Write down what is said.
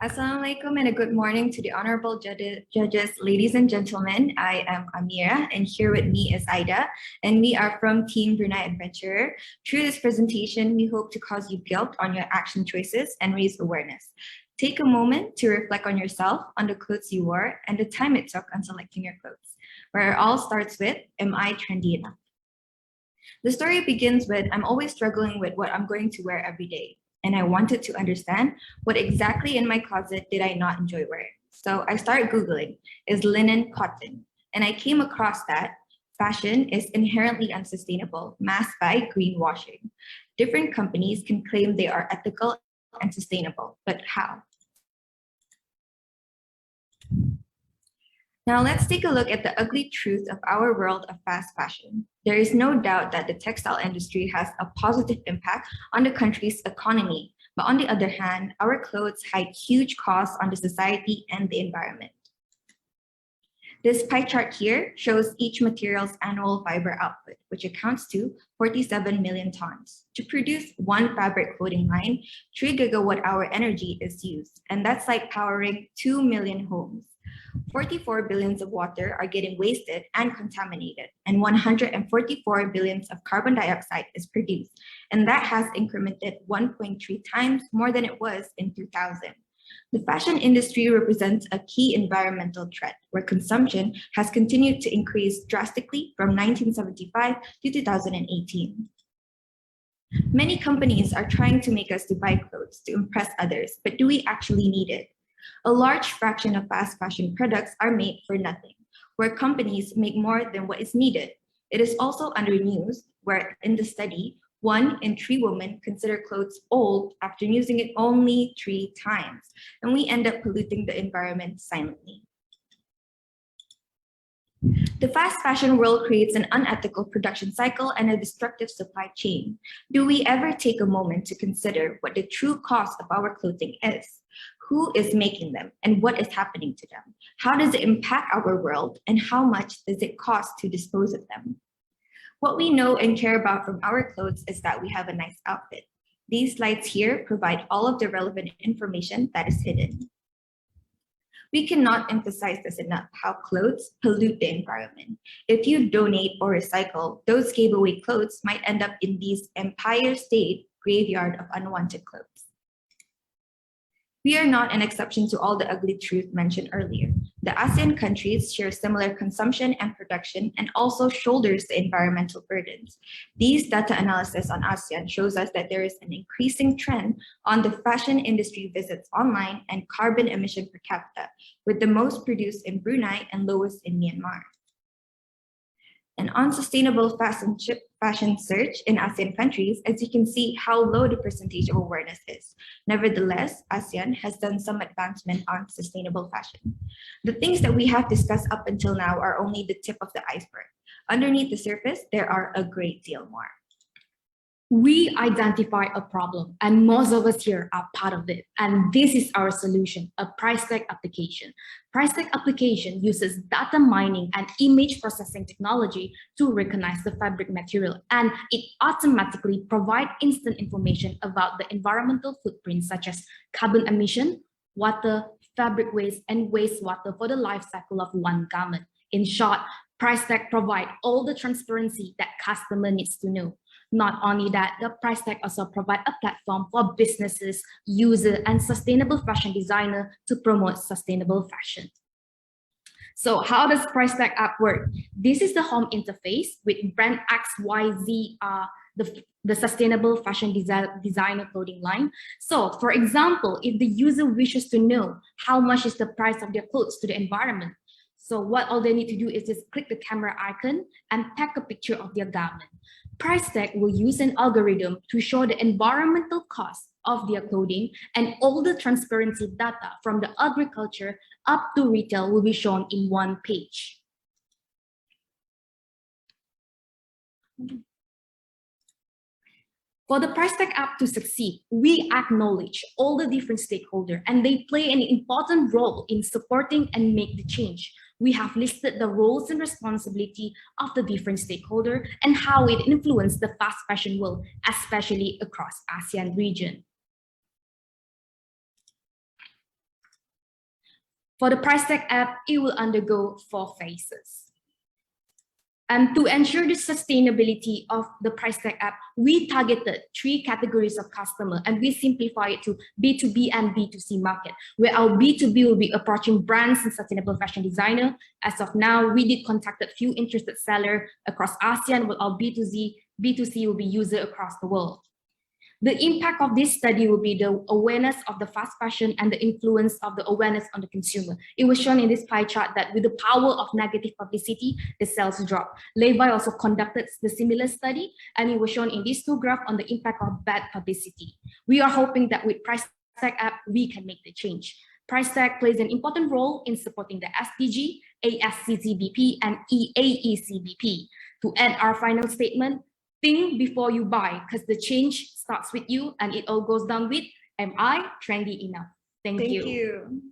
Assalamualaikum and a good morning to the honorable judges, ladies and gentlemen. I am Amirah and here with me is Aida, and we are from Team Brunei Adventurer. Through this presentation, we hope to cause you guilt on your action choices and raise awareness. Take a moment to reflect on yourself, on the clothes you wore, and the time it took on selecting your clothes, where it all starts with, am I trendy enough? The story begins with, I'm always struggling with what I'm going to wear every day. And I wanted to understand what exactly in my closet did I not enjoy wearing. So I started Googling, is linen cotton? And I came across that fashion is inherently unsustainable, masked by greenwashing. Different companies can claim they are ethical and sustainable, but how? Now let's take a look at the ugly truth of our world of fast fashion. There is no doubt that the textile industry has a positive impact on the country's economy, but on the other hand, our clothes hide huge costs on the society and the environment. This pie chart here shows each material's annual fiber output, which accounts to 47 million tons. To produce one fabric clothing line, 3 gigawatt-hour energy is used, and that's like powering 2 million homes. 44 billions of water are getting wasted and contaminated, and 144 billions of carbon dioxide is produced, and that has incremented 1.3 times more than it was in 2000. The fashion industry represents a key environmental threat, where consumption has continued to increase drastically from 1975 to 2018. Many companies are trying to make us to buy clothes to impress others, but do we actually need it? A large fraction of fast fashion products are made for nothing, where companies make more than what is needed. It is also underused, where in the study, 1 in 3 women consider clothes old after using it only 3 times, and we end up polluting the environment silently. The fast fashion world creates an unethical production cycle and a destructive supply chain. Do we ever take a moment to consider what the true cost of our clothing is? Who is making them and what is happening to them? How does it impact our world and how much does it cost to dispose of them? What we know and care about from our clothes is that we have a nice outfit. These slides here provide all of the relevant information that is hidden. We cannot emphasize this enough, how clothes pollute the environment. If you donate or recycle, those gave away clothes might end up in these Empire State graveyard of unwanted clothes. We are not an exception to all the ugly truth mentioned earlier. The ASEAN countries share similar consumption and production and also shoulders the environmental burdens. These data analysis on ASEAN shows us that there is an increasing trend on the fashion industry visits online and carbon emission per capita, with the most produced in Brunei and lowest in Myanmar. An unsustainable fashion search in ASEAN countries, as you can see how low the percentage of awareness is. Nevertheless, ASEAN has done some advancement on sustainable fashion. The things that we have discussed up until now are only the tip of the iceberg. Underneath the surface, there are a great deal more. We identify a problem and most of us here are part of it. And this is our solution, a price tag application. Price tag application uses data mining and image processing technology to recognize the fabric material, and it automatically provides instant information about the environmental footprint such as carbon emission, water, fabric waste, and wastewater for the life cycle of one garment. In short, price tag provides all the transparency that customer needs to know. Not only that, the price tag also provides a platform for businesses, users, and sustainable fashion designers to promote sustainable fashion. So how does price tag app work? This is the home interface with brand XYZ, the sustainable fashion designer clothing line. So for example, if the user wishes to know how much is the price of their clothes to the environment, so what all they need to do is just click the camera icon and take a picture of their garment. Price tag will use an algorithm to show the environmental cost of their clothing, and all the transparency data from the agriculture up to retail will be shown in one page. For the price tag app to succeed, we acknowledge all the different stakeholders and they play an important role in supporting and make the change. We have listed the roles and responsibility of the different stakeholders and how it influenced the fast fashion world, especially across ASEAN region. For the price tag app, it will undergo 4 phases. And to ensure the sustainability of the price tag app, we targeted 3 categories of customer, and we simplify it to B2B and B2C market, where our B2B will be approaching brands and sustainable fashion designer. As of now, we did contacted few interested seller across ASEAN, while our B2C will be user across the world. The impact of this study will be the awareness of the fast fashion and the influence of the awareness on the consumer. It was shown in this pie chart that with the power of negative publicity, the sales drop. Levi also conducted the similar study, and it was shown in these 2 graphs on the impact of bad publicity. We are hoping that with price tag app, we can make the change. Price tag plays an important role in supporting the SDG, ASCCBP, and EAECBP. To end our final statement, think before you buy, because the change starts with you and it all goes down with, am I trendy enough? Thank you. Thank you.